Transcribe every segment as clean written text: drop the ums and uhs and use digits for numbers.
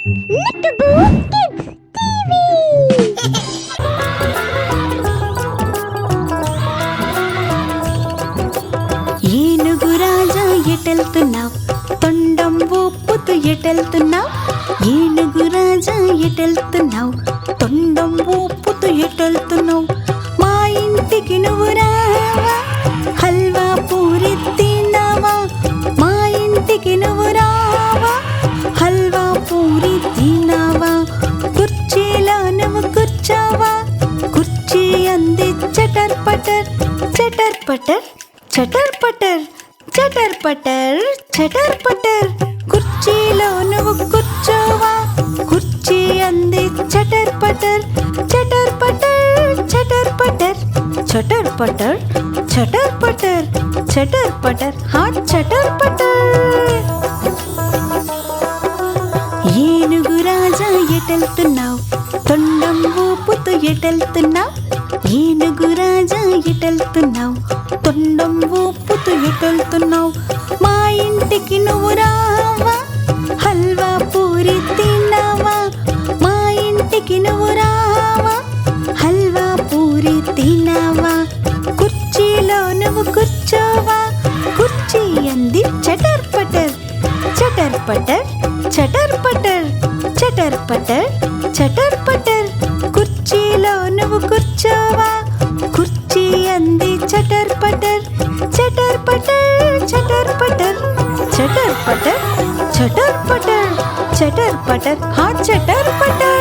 ఏనుగు రాజా ఎటెళ్తున్నావ్? తొండం ఊపుతూ ఎటెళ్తున్నావ్? ఏనుగు రాజా ఎటెళ్తున్నావ్? తొండం ఊపుతూ ఎటెళ్తున్నావ్? మా ఇంటికి నువ్వు రావా? హల్వా పూరి తిన్నావా? మా ఇంటికి నువ్వు రావా? హల్వా పూరి తిన్నావా? కుర్చీలో నువ్వు కూర్చోవా? కుర్చీ అంది చటర్ పటర్ చటర్ పటర్ చటర్ పటర్ చటర్ పటర్ చటర్ పటర్. కుర్చీలో నువ్వు కూర్చోవా? కుర్చీ అంది చటర్ పటర్ చటర్ పటర్ చటర్ పటర్ చటర్ పటర్ చటర్ పటర్ చటర్ పటర్ హా చటర్ పటర్. ఏనుగు రాజా ఎటెళ్తున్నావ్? తొండం ఊపుతూ ఎటెళ్తున్నావ్? ఏనుగు రాజా ఎటెళ్తున్నావ్? తొండం ఊపుతూ ఎటెళ్తున్నావ్? మా ఇంటికి నువ్వు రావా? హల్వా పూరి తిన్నావా? మా ఇంటికి నువ్వు రావా? హల్వా పూరి తిన్నావా? కుర్చీలో నువ్వు కూర్చోవా? కుర్చీ అంది చటర్ పటర్ చటర్ పటర్ చటర్ పటర్ చటర్ పటర్ చటర్ పటర్. కుర్చీలో నువ్వు కూర్చోవా? కుర్చీ అంది చటర్ పటర్ చటర్ పటర్ చటర్ పటర్ చటర్ పటర్ చటర్ పటర్ చటర్ పటర్ హా చటర్ పటర్.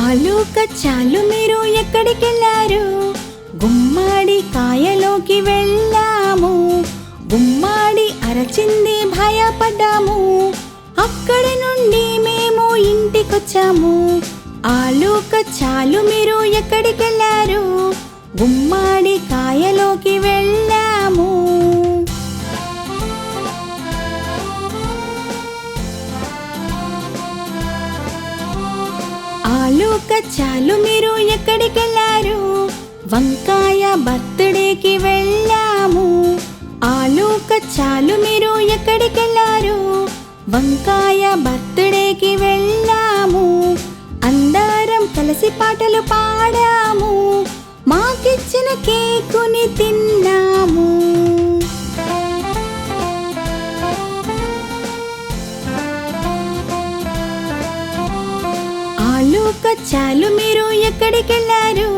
ఆలు కచ్చాలు మీరు ఎక్కడికెళ్ళారు? గుమ్మడి కాయలోకి వెళ్ళాము. గుమ్మడి అరచింది భయపడ్డాము. అక్కడి నుండి మేము ఇంటికొచ్చాము. ఆలు కచ్చాలు మీరు ఎక్కడికెళ్ళారు? గుమ్మడి కాయలోకి వెళ్ళాము. ఆలు కచ్చాలు మీరు ఎక్కడికెళ్ళారు? వంకాయ బర్త్డేకి వెళ్ళాము. ఆలు కచ్చాలు మీరు ఎక్కడికెళ్ళారు? వంకాయ బర్త్డేకి వెళ్ళాము. అందరం కలిసి పాటలు పాడాము. మాకిచ్చిన కేకుని తిన్నాము. ఆలు కచ్చాలు మీరు ఎక్కడికెళ్ళారు?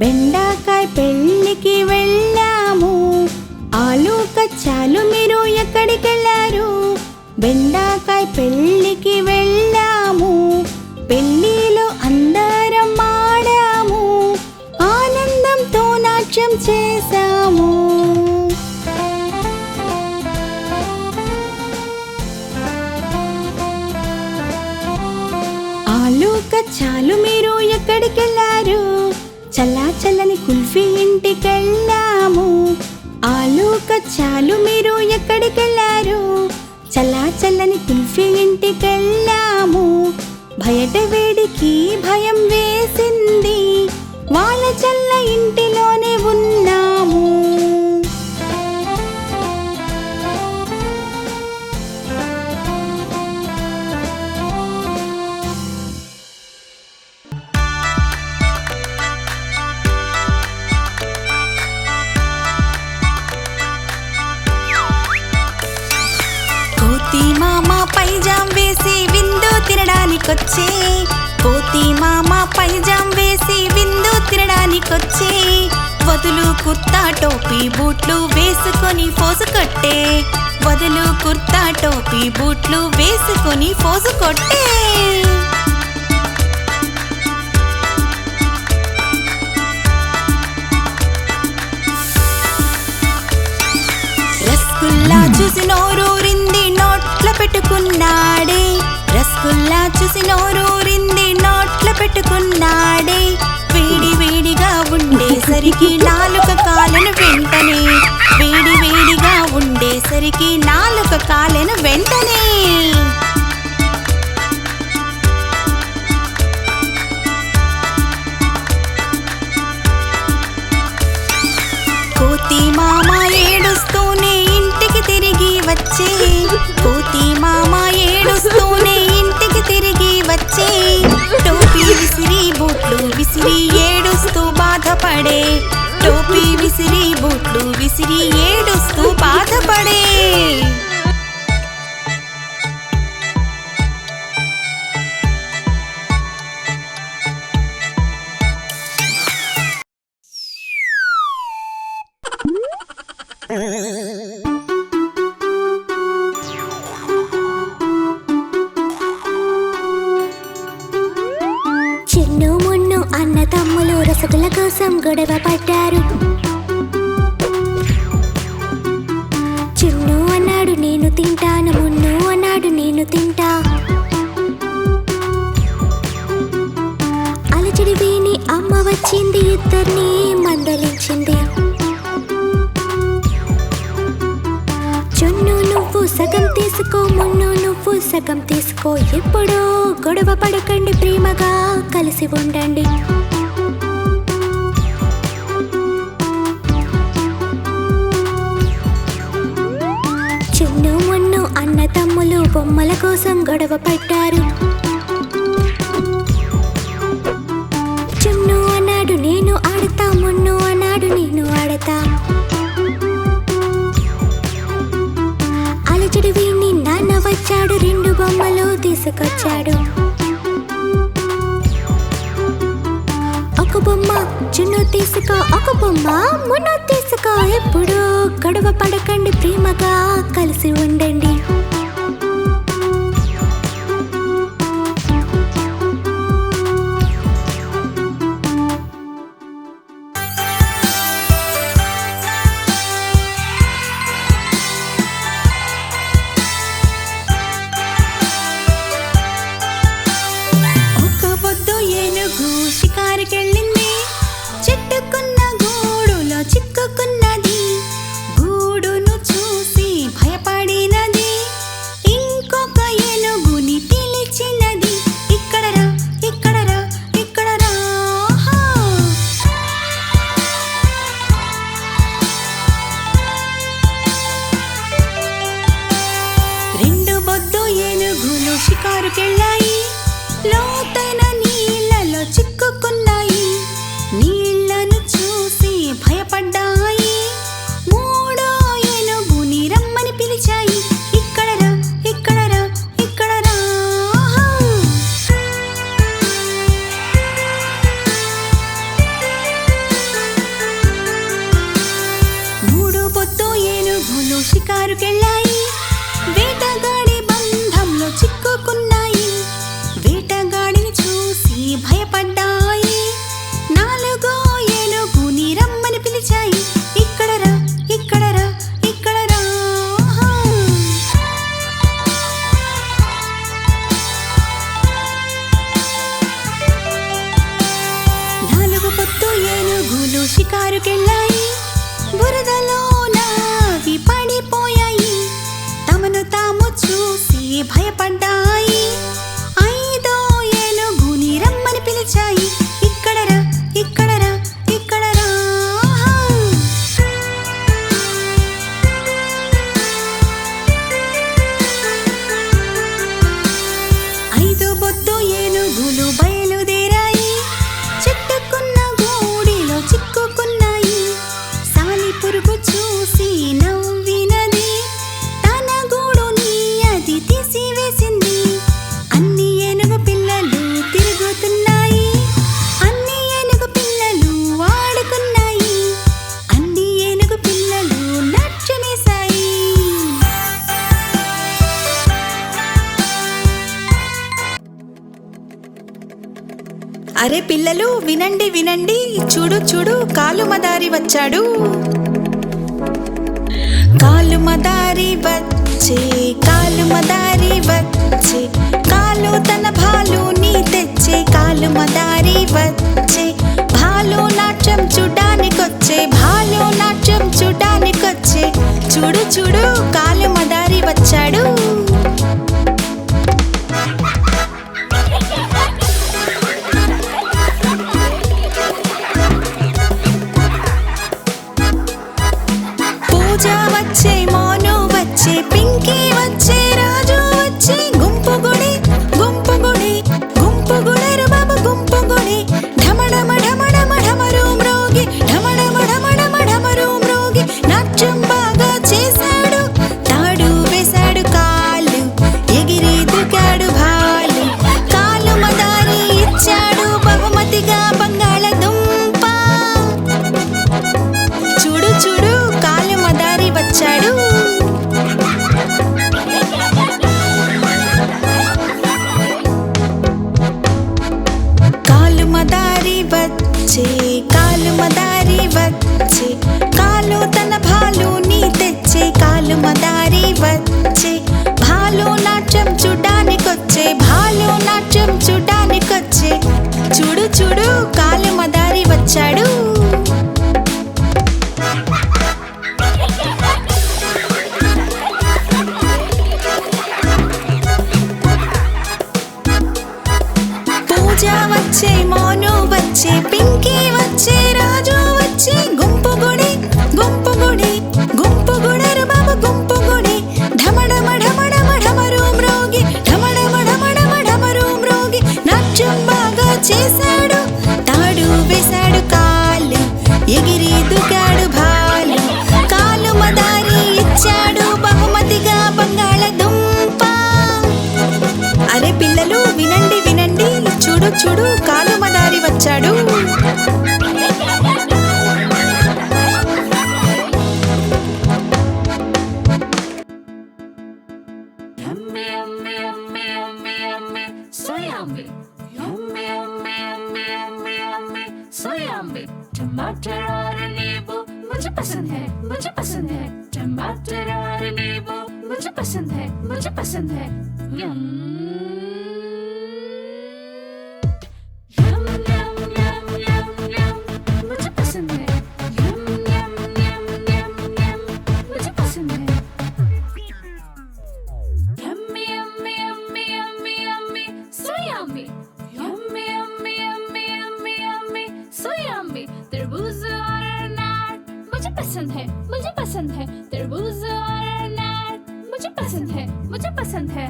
బెండకాయ పెళ్ళికి వెళ్ళాము. ఆలు కచ్చాలు మీరు ఎక్కడికెళ్ళారు? బెండకాయ పెళ్ళికి వెళ్ళాము. పెళ్ళిలో అందరం ఆడాము. ఆనందంతో నాట్యం చేశాము. ఆలు కచ్చాలు మీరు ఎక్కడికెళ్ళారు? చల్లా చల్లని కుల్ఫీ ఇంటికెళ్ళాము. ఆలు కచ్చాలు మీరు ఎక్కడికెళ్ళారు? చల్లా చల్లని కుల్ఫీ ఇంటికెళ్ళాము. బయట వేడికి భయం వేసింది, వాళ్ళ చల్ల ఇంటిలోనే ఉన్నాము. కోతి మామ పైజాం వేసి విందు తినడానికొచ్చే. కోతి మామ పైజాం వేసి విందు తినడానికొచ్చే. వదులు కుర్తా టోపీ బూట్లు వేసుకొని ఫోజు కొట్టే. వదులు కుర్తా టోపీ బూట్లు వేసుకొని ఫోజు కొట్టే. రసగుల్లా చూసి నోరూరింది, నోట్లో పెట్టుకున్నాడే. రసగుల్లా చూసి నోరూరింది, నోట్లో పెట్టుకున్నాడే. వేడి వేడిగా ఉండేసరికి నాలుక కాలను వెంటనే. వేడి వేడిగా ఉండేసరికి నాలుక కాలను వెంటనే. కోతి మామ ఏడుస్తూనే ఇంటికి తిరిగి వచ్చే. కోతి మామ ఏడుస్తూనే ఇంటికి తిరిగి వచ్చే. టోపీ విసిరి బూట్లు విసిరి ఏడుస్తూ బాధపడే. టోపీ విసిరి బూట్లు విసిరి ఏడుస్తూ బాధపడే. చిన్ను మున్ను అన్న తమ్ములు రసగుల్ల కోసం గొడవ పడ్డారు. చిన్ను అన్నాడు నేను తింటాను, మున్ను అన్నాడు నేను తింటా. అలజడి విని అమ్మ వచ్చింది, ఇద్దరిని మందలించింది. చున్ను నువ్వు సగం తీసుకో, మున్ను నువ్వు సగం తీసుకో. ఎప్పుడో గొడవ పడకండి, ప్రేమగా కలిసి ఉండండి. చున్ను మున్ను అన్న తమ్ములు బొమ్మల కోసం గొడవ పడ్డారు. చున్ను అన్నాడు నేను ఆడతా, మున్ను అన్నాడు నేను ఆడతా. అలజడి విని నాన్న వచ్చాడు, రెండు బొమ్మలు తీసుకొచ్చాడు. ఒక బొమ్మ చున్ను తీసుకో, ఒక బొమ్మ మున్ను తీసుకో. ఎప్పుడు గొడవ పడకండి, ప్రేమగా కలిసి ఉండండి. షికారుకెళ్ళింది, చెట్టుకున్న గూడులో చిక్కుకున్నది. గూడును చూసి భయపడినది, ఇంకొక ఏనుగుని పిలిచినది. ఇక్కడ రా, ఇక్కడ రా, ఇక్కడ రా. రెండు బొద్దు ఏనుగులు షికారుకెళ్ళాయి, లోతైన నీళ్ళలో చిక్కుకున్నాయి. నీళ్లను చూసి భయపడ్డాయి, మూడో ఏనుగుని రమ్మని పిలిచాయి. ఇక్కడ రా, ఇక్కడ రా, ఇక్కడ రా. మూడు బొద్దు ఏనుగులు షికారుకెళ్ళాయి, వేటగాడి బంధంలో చిక్కుకున్నాయి. వేటగాడిని షికారుకెళ్ళాయి బురదలోన అవి పడిపోయాయి తమను తాము చూసి భయపడ్డాయి ఐదో ఏనుగుని రమ్మని పిలిచాయి ఇక్కడరా ఇక్కడరా ఇక్కడరా ఐదో బొద్దు ఏనుగులు బయలుదేరాయి చెట్టుకున్న గూడిలో చిక్కుకున్నాయి సాలి పురుగు చూసి నవ్వినది తన గూడుని అది తీసివేసింది అన్ని ఏనుగు పిల్లలు తిరుగుతున్నాయి అన్ని ఏనుగు పిల్లలు ఆడుకున్నాయి అన్ని ఏనుగు పిల్లలు నాట్యమేశాయి అరే పిల్లలు వినండి వినండి చూడు చూడు కాలుమదారి వచ్చాడు కాలుమదారి వచ్చే కాలుమదారి వచ్చే కాలు తన భాలుని తెచ్చే కాలుమదారి వచ్చే భాలు నాట్యం చూడ్డానికొచ్చే భాలు నాట్యం చూడ్డానికొచ్చే చూడు చూడు కాలుమదారి వచ్చాడు పూజ వచ్చే మోను వచ్చే పింకీ వచ్చే రాజు వచ్చే గుంపు గుడి గుంపు గుడి గుంపు గుడరు బాబు గుంపు గుడి ఢమడమ ఢమడమ ఢమరు మ్రోగి ఢమడమ ఢమడమ ఢమరు మ్రోగి నాట్యం బాగా చేశాడు తాడు వేశాడు కాలు ఎగిరి దూకాడు భాలు కాలు మదారి ఇచ్చాడు బహుమతిగా బంగాళదుంప చూడు చూడు కాలు మదారి వచ్చాడు కాలు మదారి వచ్చే కాలు మదారి వచ్చే కాలు తన భాలుని తెచ్చే కాలు మదారి వచ్చే భాలు నాట్యం చూడ్డానికొచ్చే భాలు నాట్యం చూడ్డానికొచ్చే చూడు చూడు కాలు మదారి వచ్చాడు పూజ వచ్చే మోను వచ్చే పింకీ వచ్చే రాజు వచ్చే గుంపు గుడి గుంపు గుడి గుంపు గుడరు బాబు గుంపు గుడి ఢమడమ ఢమడమ ఢమరు మ్రోగి ఢమడమ ఢమడమ ఢమరు మ్రోగి నాట్యం బాగా చేశాడు తాడు వేశాడు కాలు ఎగిరి దూకాడు భాలు కాలు మదారి ఇచ్చాడు బహుమతిగా బంగాళదుంప అరే పిల్లలు వినండి వినండి చూడు చూడు కాలు మదారి వచ్చాడు Yummy, yummy, yummy, yummy, yummy, so yummy. Yummy, yummy, yummy, yummy, yummy, so yummy. टमाटर और नींबू मुझे पसंद है मुझे पसंद है टमाटर और नींबू मुझे पसंद है मुझे पसंद है यम यम यम यम यम यम मुझे पसंद है यम यम यम यम यम मुझे पसंद है Yummy, yummy, yummy, yummy, yummy, so yummy. Yummy, yummy, yummy, yummy, yummy, so yummy. तरबूज और अनार मुझे पसंद है मुझे पसंद है तरबूज और अनार मुझे पसंद है मुझे पसंद है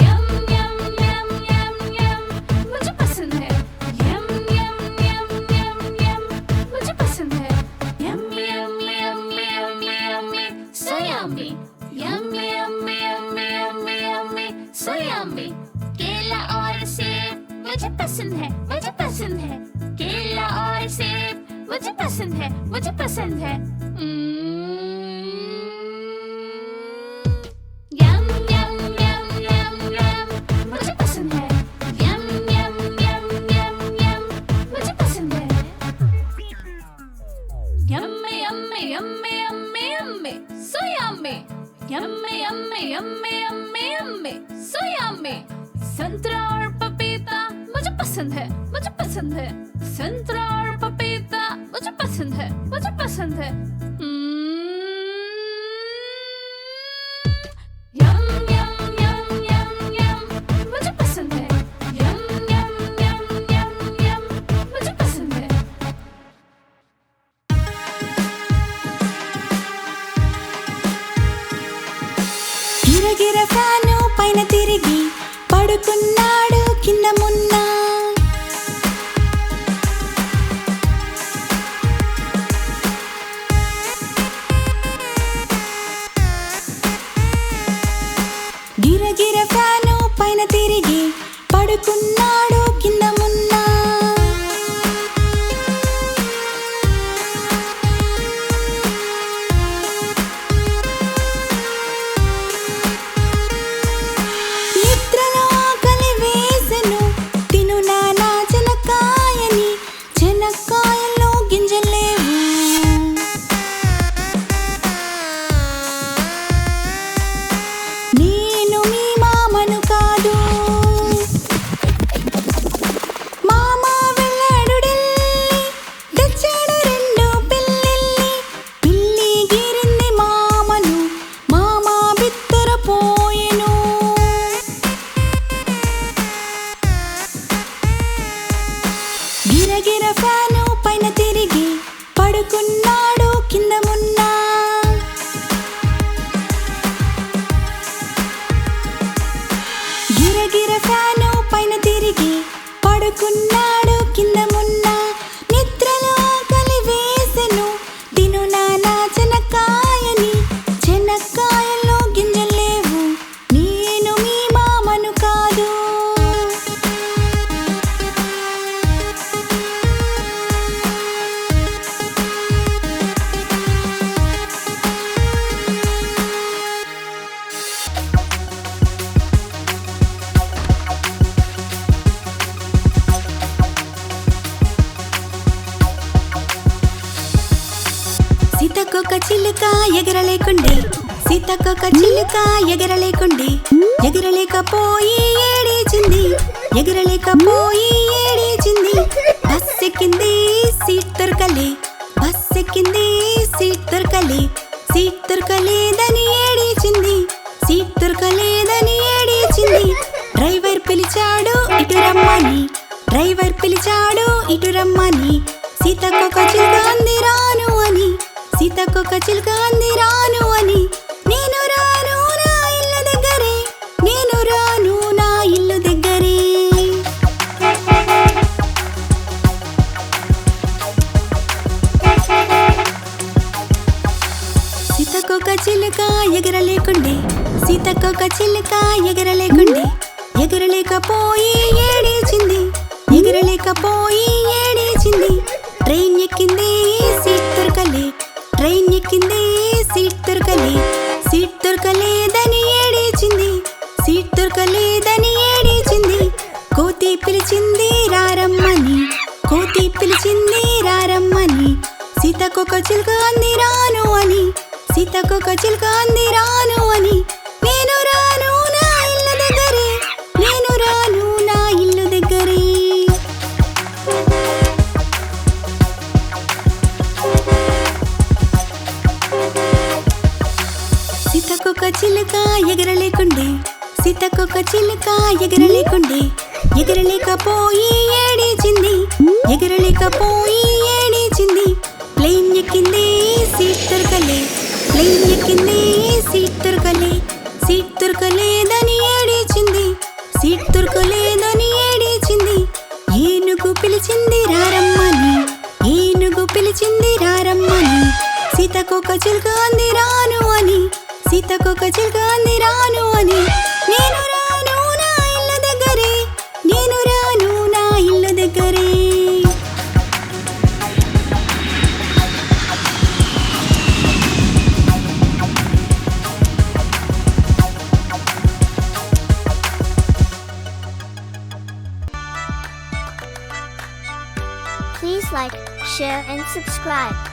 यम यम यम यम यम मुझे पसंद है यम यम यम यम यम मुझे पसंद है Yummy, yummy, yummy, yummy, yummy, so yummy. Yummy, yummy, yummy, yummy, yummy, so yummy. केला और सेब मुझे पसंद है मुझे पसंद है केला और सेब मुझे पसंद है मुझे पसंद है यम यम यम यम यम मुझे पसंद है यम यम यम यम यम मुझे पसंद है Yummy, yummy, yummy, yummy, yummy, so yummy. Yummy, yummy, yummy, yummy, yummy, so yummy. संतरा और पपीता मुझे पसंद पसंद है, मुझे पसंद है। संतरा और पपीता मुझे पसंद है, मुझे पसंद है। यम यम यम यम यम मुझे पसंद है। यम यम यम यम यम मुझे पसंद है। గిరగిర ఫ్యాను పైన తిరిగి పడుకున్నాడు కింద మున్న గిరగిర ఫ్యాను పైన తిరిగి పడుకున్నాడు కింద మున్న నిద్రలో ఆకలి వేసెను తిను నానా చెనక్కాయని చెనక్కాయల్లో గింజలేవు నేను మీ మామను కాదు మామ వెళ్ళాడు ఢిల్లీ తెచ్చాడు రెండు పిల్లిల్ని పిల్లి గీరింది మామను మామ బిత్తరపోయెను గిరగిర ఫ్యాను పైన తిరిగి పడుకున్నాడు కింద మున్న గిరగిర ఫ్యాను పైన తిరిగి పడుకున్నాడు కింద మున్న నిద్రలో ఆకలి వేసెను తిను నానా చెనక్కాయని చెనక్కాయల్లో గింజలేవు నేను మీ మామను కాదు సీతకొక చిలుక ఎగరలేకుండే సీతకొక చిలుక ఎగరలేకుండే ఎగరలేకపోయి ఏడేచింది ఎగరలేకపోయి ఏడేచింది బస్ ఎక్కింది సీట్ దొరకలే బస్ ఎక్కింది సీట్ దొరకలే సీట్ దొరకలేదని ఏడేచింది సీట్ దొరకలేదని ఏడేచింది డ్రైవర్ పిలిచాడు ఇటు రమ్మని డ్రైవర్ పిలిచాడు ఇటు రమ్మని సీతకొక చిలుక అంది రాను అని సీతకొక చిలుక అంది రాను అని నేను రాను నా ఇల్లు దగ్గరే నేను రాను నా ఇల్లు దగ్గరే సీతకొక చిలుక ఎగరలేకుండే సీతకొక చిలుక ఎగరలేకుండే ఎగరలేకపోయి ఏడేచింది ఎగరలేకపోయి ఏడేచింది ట్రైన్ ఎక్కింది సీట్ దొరకలే ట్రైన్ ఎక్కింది సీట్ దొరకలే సీట్ దొరకలేదని ఏడేచింది సీట్ దొరకలేదని ఏడేచింది కోతి పిలిచింది రారమ్మని కోతి పిలిచింది రారమ్మని సీతకొక చిలుక అంది రాను అని సీతకొక చిలుక అంది రాను అని నేను రాను నా ఇల్లు దగ్గరే నేను రాను నా ఇల్లు దగ్గరే సీతకొక చిలుక ఎగరలేకుండే సీతకొక చిలుక ఎగరలేకుండే ఎగరలేకపోయి ఏడేచింది ఎగరలేకపోయి ఏడేచింది ప్లేన్ ఎక్కింది సీట్ దొరకలే ప్లేన్ ఎక్కింది సీట్ దొరకలే సీట్ దొరకలేదని ఏడేచింది సీట్ దొరకలేదని ఏడేచింది ఏనుగు పిలిచింది రారమ్మని ఏనుగు పిలిచింది రారమ్మని సీతకొక చిలుక అంది రాను అని సీతకొక చిలుక అంది రాను అని నేను రాను నా ఇల్లు దగ్గరే నేను రాను నా ఇల్లు దగ్గరే Please like, share and subscribe.